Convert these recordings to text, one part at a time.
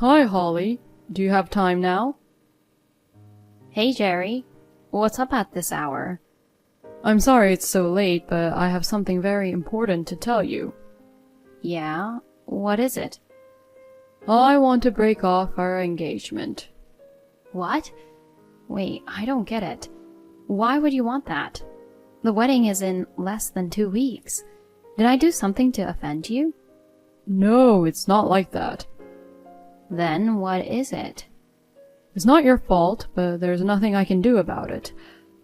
Hi, Holly. Do you have time now? Hey, Jerry. What's up at this hour? I'm sorry it's so late, but I have something very important to tell you. Yeah? What is it? I want to break off our engagement. What? Wait, I don't get it. Why would you want that? The wedding is in less than 2 weeks. Did I do something to offend you? No, it's not like that. Then what is it? It's not your fault, but there's nothing I can do about it.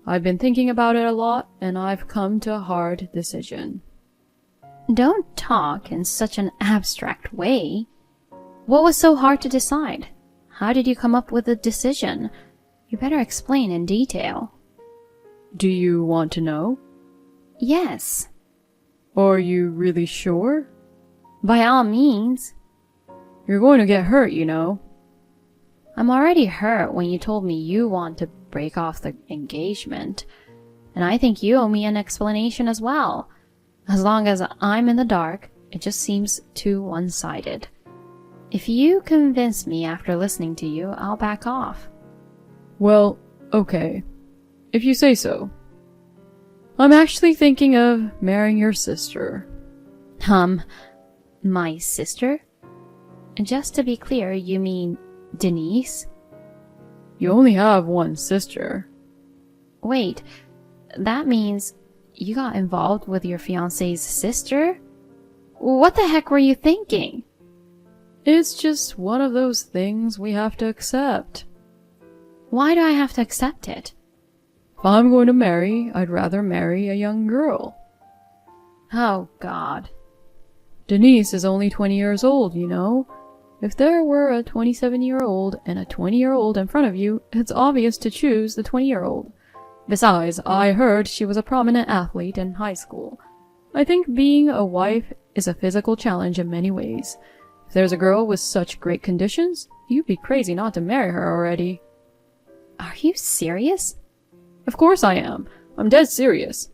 I've been thinking about it a lot, and I've come to a hard decision. Don't talk in such an abstract way. What was so hard to decide? How did you come up with the decision? You better explain in detail. Do you want to know? Yes. Are you really sure? By all means. You're going to get hurt, you know. I'm already hurt when you told me you want to break off the engagement. And I think you owe me an explanation as well. As long as I'm in the dark, it just seems too one-sided. If you convince me after listening to you, I'll back off. Well, okay. If you say so. I'm actually thinking of marrying your sister. My sister? Just to be clear, you mean Denise? You only have one sister. Wait, that means you got involved with your fiancé's sister? What the heck were you thinking? It's just one of those things we have to accept. Why do I have to accept it? If I'm going to marry, I'd rather marry a young girl. Oh, God. Denise is only 20 years old, you know. If there were a 27-year-old and a 20-year-old in front of you, it's obvious to choose the 20-year-old. Besides, I heard she was a prominent athlete in high school. I think being a wife is a physical challenge in many ways. If there's a girl with such great conditions, you'd be crazy not to marry her already. Are you serious? Of course I am. I'm dead serious.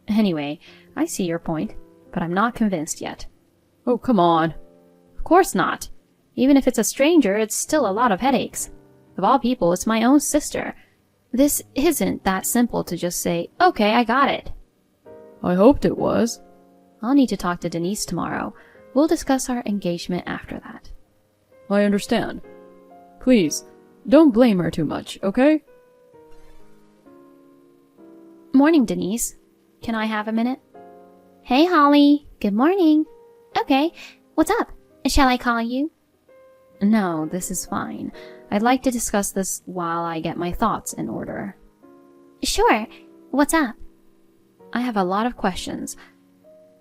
Anyway, I see your point, but I'm not convinced yet. Oh, come on. Of course not. Even if it's a stranger, it's still a lot of headaches. Of all people, it's my own sister. This isn't that simple to just say, okay, I got it. I hoped it was. I'll need to talk to Denise tomorrow. We'll discuss our engagement after that. I understand. Please, don't blame her too much, okay? Morning, Denise. Can I have a minute? Hey, Holly. Good morning. Okay, what's up? Shall I call you? No, this is fine. I'd like to discuss this while I get my thoughts in order. Sure. What's up? I have a lot of questions.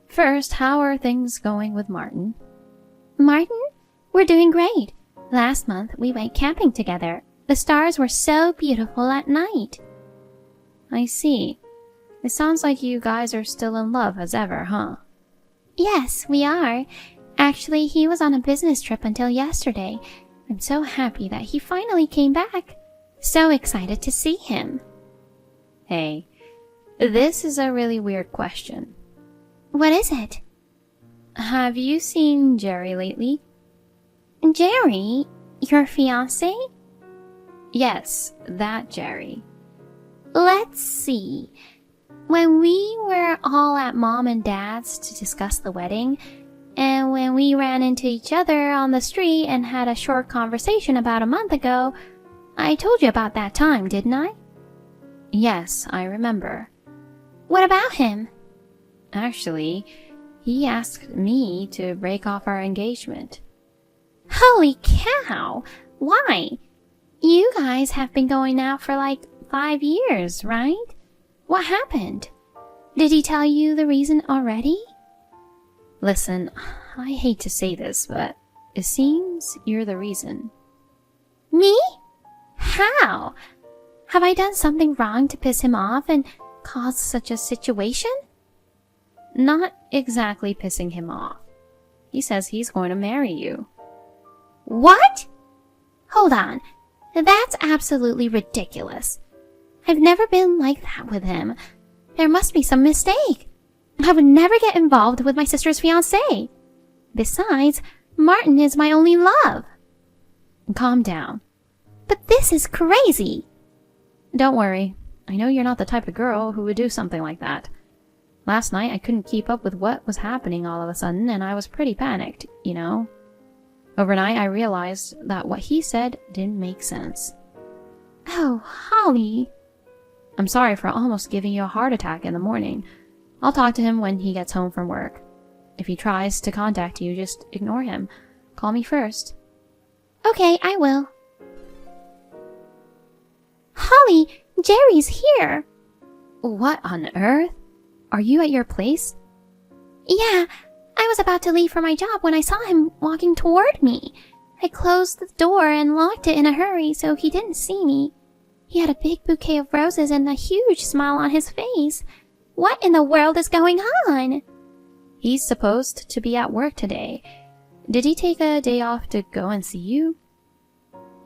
First, how are things going with Martin? Martin? We're doing great. Last month, we went camping together. The stars were so beautiful at night. I see. It sounds like you guys are still in love as ever, huh? Yes, we are. Actually, he was on a business trip until yesterday. I'm so happy that he finally came back. So excited to see him. Hey, this is a really weird question. What is it? Have you seen Jerry lately? Jerry? Your fiancé? Yes, that Jerry. Let's see. When we were all at Mom and Dad's to discuss the wedding, and when we ran into each other on the street and had a short conversation about a month ago, I told you about that time, didn't I? Yes, I remember. What about him? Actually, he asked me to break off our engagement. Holy cow! Why? You guys have been going out for like 5 years, right? What happened? Did he tell you the reason already? Listen, I hate to say this, but it seems you're the reason. Me? How? Have I done something wrong to piss him off and cause such a situation? Not exactly pissing him off. He says he's going to marry you. What? Hold on. That's absolutely ridiculous. I've never been like that with him. There must be some mistake. I would never get involved with my sister's fiancé. Besides, Martin is my only love. Calm down. But this is crazy! Don't worry. I know you're not the type of girl who would do something like that. Last night I couldn't keep up with what was happening all of a sudden, and I was pretty panicked, you know? Overnight I realized that what he said didn't make sense. Oh, Holly! I'm sorry for almost giving you a heart attack in the morning. I'll talk to him when he gets home from work. If he tries to contact you, just ignore him. Call me first. Okay, I will. Holly, Jerry's here! What on earth? Are you at your place? Yeah, I was about to leave for my job when I saw him walking toward me. I closed the door and locked it in a hurry so he didn't see me. He had a big bouquet of roses and a huge smile on his face. What in the world is going on? He's supposed to be at work today. Did he take a day off to go and see you?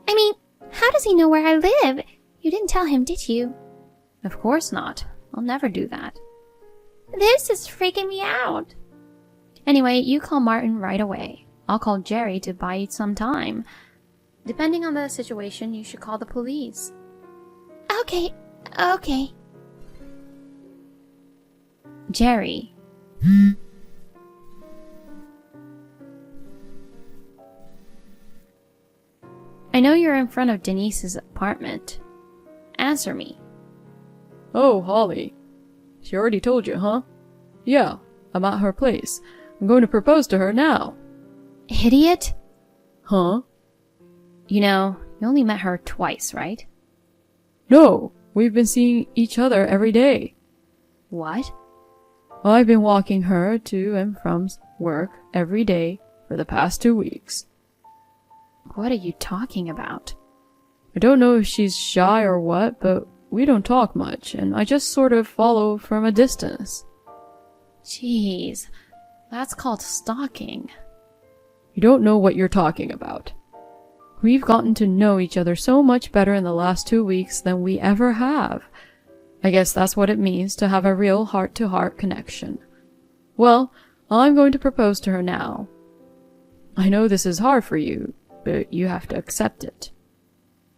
I mean, how does he know where I live? You didn't tell him, did you? Of course not. I'll never do that. This is freaking me out. Anyway, you call Martin right away. I'll call Jerry to buy you some time. Depending on the situation, you should call the police. Okay. Jerry. I know you're in front of Denise's apartment. Answer me. Oh, Holly. She already told you, huh? Yeah, I'm at her place. I'm going to propose to her now. Idiot? Huh? You know, you only met her twice, right? No, we've been seeing each other every day. What? I've been walking her to and from work every day for the past 2 weeks. What are you talking about? I don't know if she's shy or what, but we don't talk much, and I just sort of follow from a distance. Jeez, that's called stalking. You don't know what you're talking about. We've gotten to know each other so much better in the last 2 weeks than we ever have. I guess that's what it means to have a real heart-to-heart connection. Well, I'm going to propose to her now. I know this is hard for you, but you have to accept it.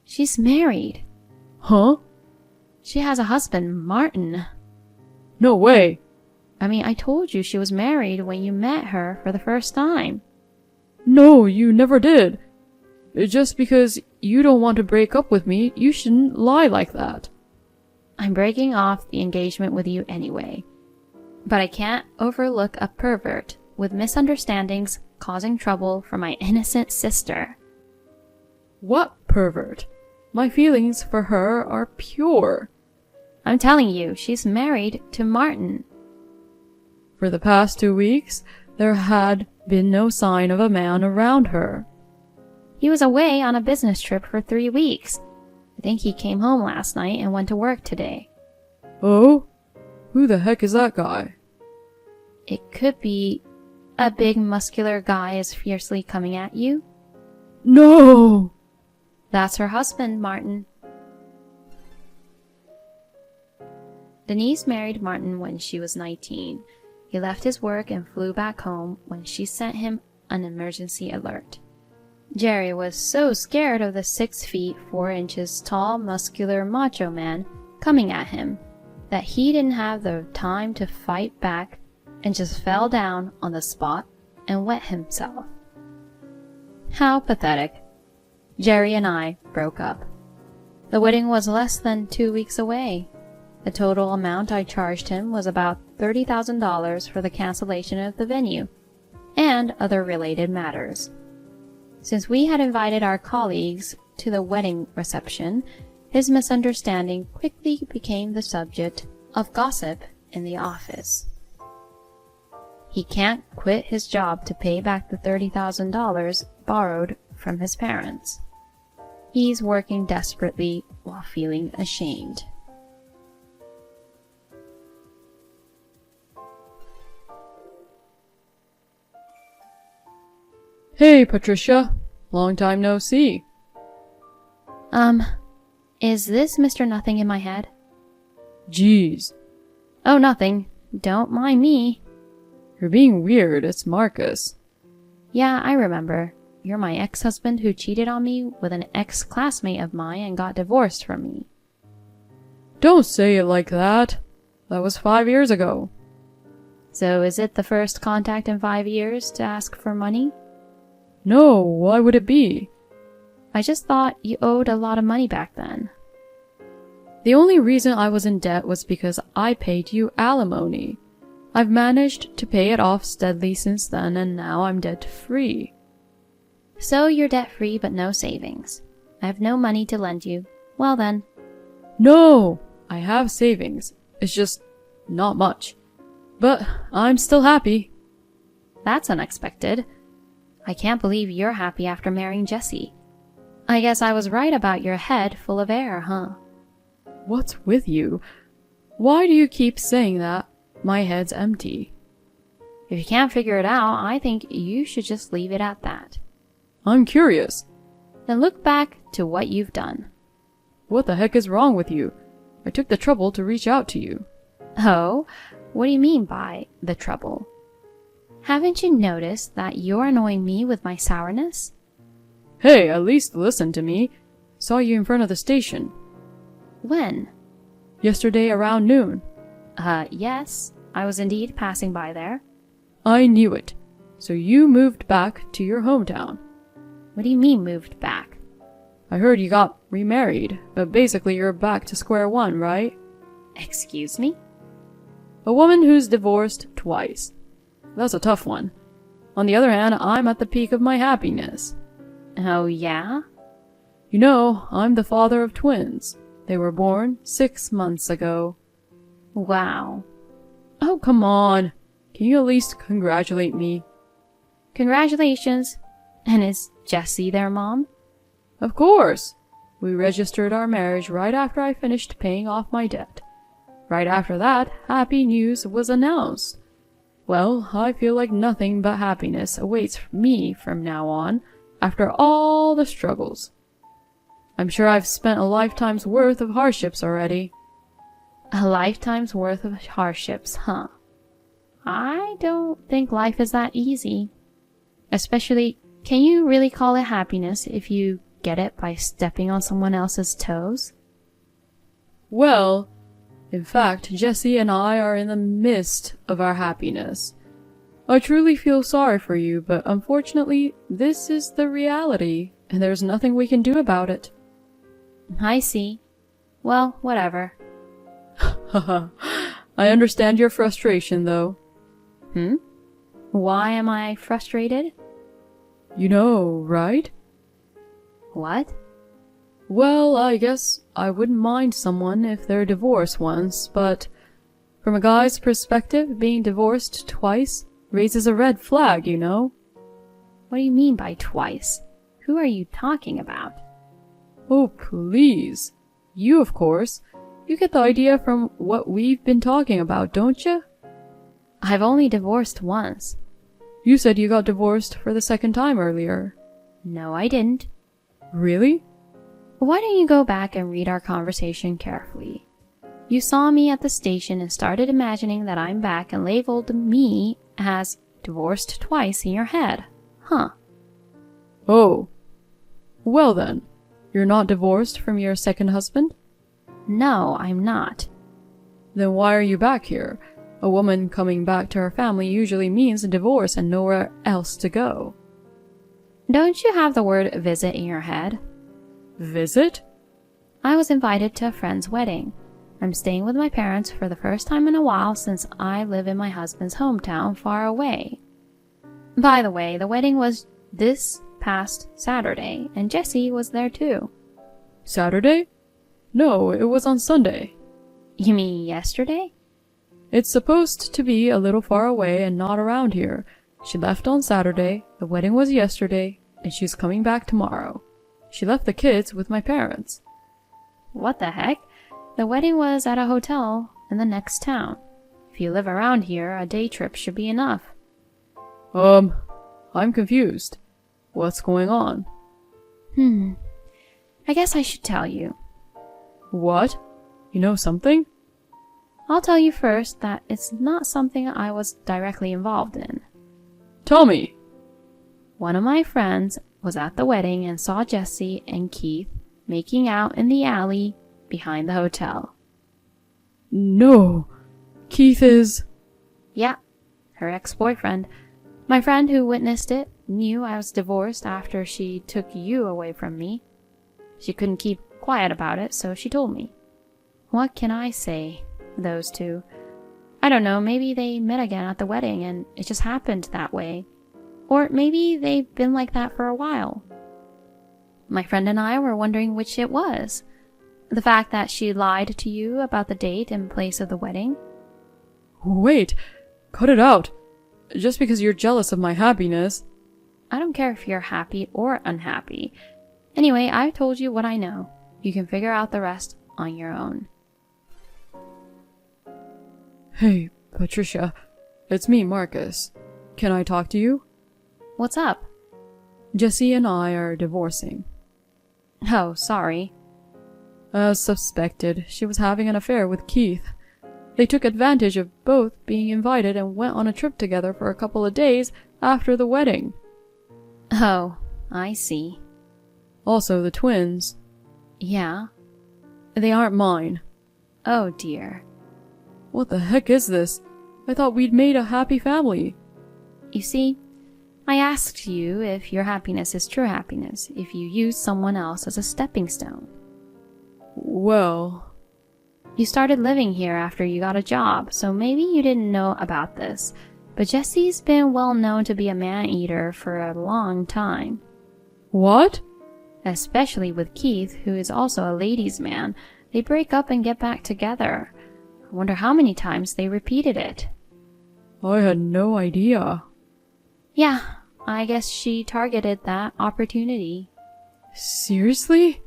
She's married. Huh? She has a husband, Martin. No way. I mean, I told you she was married when you met her for the first time. No, you never did. Just because you don't want to break up with me, you shouldn't lie like that. I'm breaking off the engagement with you anyway. But I can't overlook a pervert with misunderstandings causing trouble for my innocent sister. What pervert? My feelings for her are pure. I'm telling you, she's married to Martin. For the past 2 weeks, there had been no sign of a man around her. He was away on a business trip for 3 weeks. I think he came home last night and went to work today. Oh? Who the heck is that guy? It could be a big muscular guy is fiercely coming at you. No! That's her husband, Martin. Denise married Martin when she was 19. He left his work and flew back home when she sent him an emergency alert. Jerry was so scared of the 6 feet 4 inches tall, muscular macho man coming at him that he didn't have the time to fight back and just fell down on the spot and wet himself. How pathetic. Jerry and I broke up. The wedding was less than 2 weeks away. The total amount I charged him was about $30,000 for the cancellation of the venue and other related matters. Since we had invited our colleagues to the wedding reception, his misunderstanding quickly became the subject of gossip in the office. He can't quit his job to pay back the $30,000 borrowed from his parents. He's working desperately while feeling ashamed. Hey, Patricia. Long time no see. Is this Mr. Nothing in my head? Jeez. Oh, nothing. Don't mind me. You're being weird. It's Marcus. Yeah, I remember. you're my ex-husband who cheated on me with an ex-classmate of mine and got divorced from me. Don't say it like that. That was 5 years ago. So is it the first contact in 5 years to ask for money? No, why would it be? I just thought you owed a lot of money back then. The only reason I was in debt was because I paid you alimony. I've managed to pay it off steadily since then, and now I'm debt-free. So you're debt-free but no savings. I have no money to lend you. Well then. No! I have savings. It's just not much. But I'm still happy. That's unexpected. I can't believe you're happy after marrying Jesse. I guess I was right about your head full of air, huh? What's with you? Why do you keep saying that? My head's empty. If you can't figure it out, I think you should just leave it at that. I'm curious. Then look back to what you've done. What the heck is wrong with you? I took the trouble to reach out to you. Oh? What do you mean by the trouble? Haven't you noticed that you're annoying me with my sourness? Hey, at least listen to me. Saw you in front of the station. When? Yesterday around noon. Yes. I was indeed passing by there. I knew it. So you moved back to your hometown. What do you mean moved back? I heard you got remarried, but basically you're back to square one, right? Excuse me? A woman who's divorced twice. That's a tough one. On the other hand, I'm at the peak of my happiness. Oh, yeah? You know, I'm the father of twins. They were born 6 months ago. Wow. Oh, come on. Can you at least congratulate me? Congratulations. And is Jessie their mom? Of course. We registered our marriage right after I finished paying off my debt. Right after that, happy news was announced. Well, I feel like nothing but happiness awaits me from now on, after all the struggles. I'm sure I've spent a lifetime's worth of hardships already. A lifetime's worth of hardships, huh? I don't think life is that easy. Especially, can you really call it happiness if you get it by stepping on someone else's toes? Well, in fact, Jessie and I are in the midst of our happiness. I truly feel sorry for you, but unfortunately, this is the reality, and there's nothing we can do about it. I see. Well, whatever. Haha. I understand your frustration, though. Why am I frustrated? You know, right? What? Well, I guess I wouldn't mind someone if they're divorced once, but from a guy's perspective, being divorced twice raises a red flag, you know? What do you mean by twice? Who are you talking about? Oh, please. You, of course. You get the idea from what we've been talking about, don't you? I've only divorced once. You said you got divorced for the second time earlier. No, I didn't. Really? Why don't you go back and read our conversation carefully? You saw me at the station and started imagining that I'm back and labeled me as divorced twice in your head. Huh. Oh. Well then, you're not divorced from your second husband? No, I'm not. Then why are you back here? A woman coming back to her family usually means a divorce and nowhere else to go. Don't you have the word visit in your head? Visit? I was invited to a friend's wedding. I'm staying with my parents for the first time in a while since I live in my husband's hometown far away. By the way, the wedding was this past Saturday, and Jessie was there too. Saturday? No, it was on Sunday. You mean yesterday? It's supposed to be a little far away and not around here. She left on Saturday, the wedding was yesterday, and she's coming back tomorrow. She left the kids with my parents. What the heck? The wedding was at a hotel in the next town. If you live around here, a day trip should be enough. I'm confused. What's going on? I guess I should tell you. What? You know something? I'll tell you first that it's not something I was directly involved in. Tell me. One of my friends was at the wedding and saw Jesse and Keith making out in the alley behind the hotel. No. Keith is... Yeah, her ex-boyfriend. My friend who witnessed it knew I was divorced after she took you away from me. She couldn't keep quiet about it, so she told me. What can I say, those two? I don't know, maybe they met again at the wedding and it just happened that way. Or maybe they've been like that for a while. My friend and I were wondering which it was. The fact that she lied to you about the date and place of the wedding. Wait, cut it out. Just because you're jealous of my happiness. I don't care if you're happy or unhappy. Anyway, I've told you what I know. You can figure out the rest on your own. Hey, Patricia. It's me, Marcus. Can I talk to you? What's up? Jesse and I are divorcing. Oh, sorry. As suspected, she was having an affair with Keith. They took advantage of both being invited and went on a trip together for a couple of days after the wedding. Oh, I see. Also, the twins. Yeah? They aren't mine. Oh dear. What the heck is this? I thought we'd made a happy family. You see, I asked you if your happiness is true happiness, if you use someone else as a stepping stone. Well... You started living here after you got a job, so maybe you didn't know about this, but Jesse's been well known to be a man-eater for a long time. What? Especially with Keith, who is also a ladies' man. They break up and get back together. I wonder how many times they repeated it. I had no idea. Yeah, I guess she targeted that opportunity. Seriously?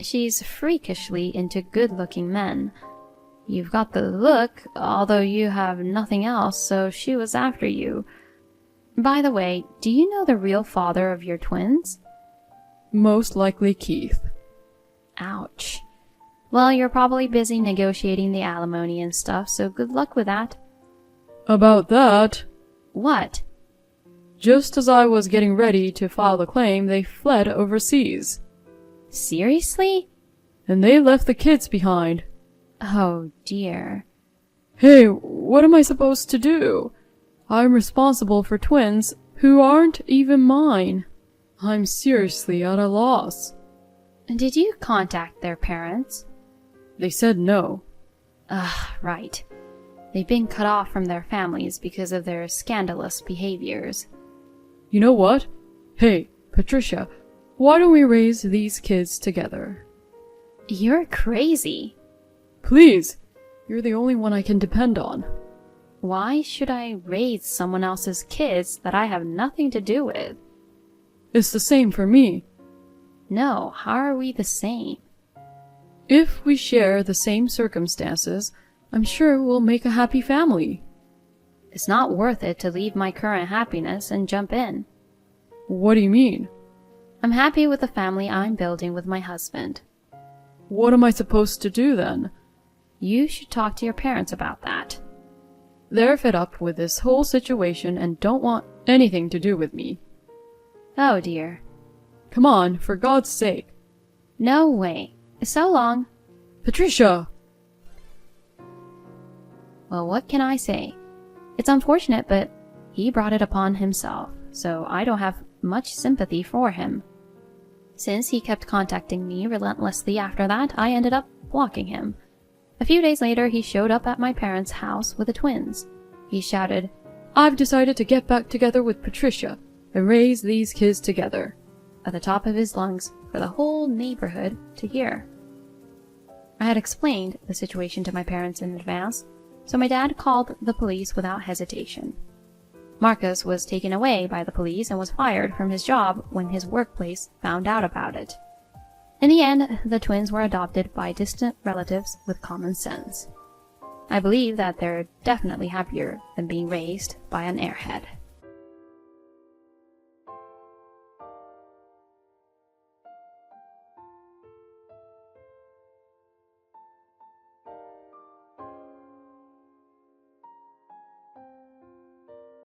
She's freakishly into good-looking men. You've got the look, although you have nothing else, so she was after you. By the way, do you know the real father of your twins? Most likely Keith. Ouch. Well, you're probably busy negotiating the alimony and stuff, so good luck with that. About that... What? Just as I was getting ready to file the claim, they fled overseas. Seriously? And they left the kids behind. Oh dear. Hey, what am I supposed to do? I'm responsible for twins who aren't even mine. I'm seriously at a loss. Did you contact their parents? They said no. Right. They've been cut off from their families because of their scandalous behaviors. You know what? Hey, Patricia, why don't we raise these kids together? You're crazy. Please, you're the only one I can depend on. Why should I raise someone else's kids that I have nothing to do with? It's the same for me. No, how are we the same? If we share the same circumstances, I'm sure we'll make a happy family. It's not worth it to leave my current happiness and jump in. What do you mean? I'm happy with the family I'm building with my husband. What am I supposed to do then? You should talk to your parents about that. They're fed up with this whole situation and don't want anything to do with me. Oh dear. Come on, for God's sake. No way. So long. Patricia! Well, what can I say? It's unfortunate, but he brought it upon himself, so I don't have much sympathy for him. Since he kept contacting me relentlessly after that, I ended up blocking him. A few days later, he showed up at my parents' house with the twins. He shouted, I've decided to get back together with Patricia and raise these kids together, at the top of his lungs for the whole neighborhood to hear. I had explained the situation to my parents in advance, so my dad called the police without hesitation. Marcus was taken away by the police and was fired from his job when his workplace found out about it. In the end, the twins were adopted by distant relatives with common sense. I believe that they're definitely happier than being raised by an airhead.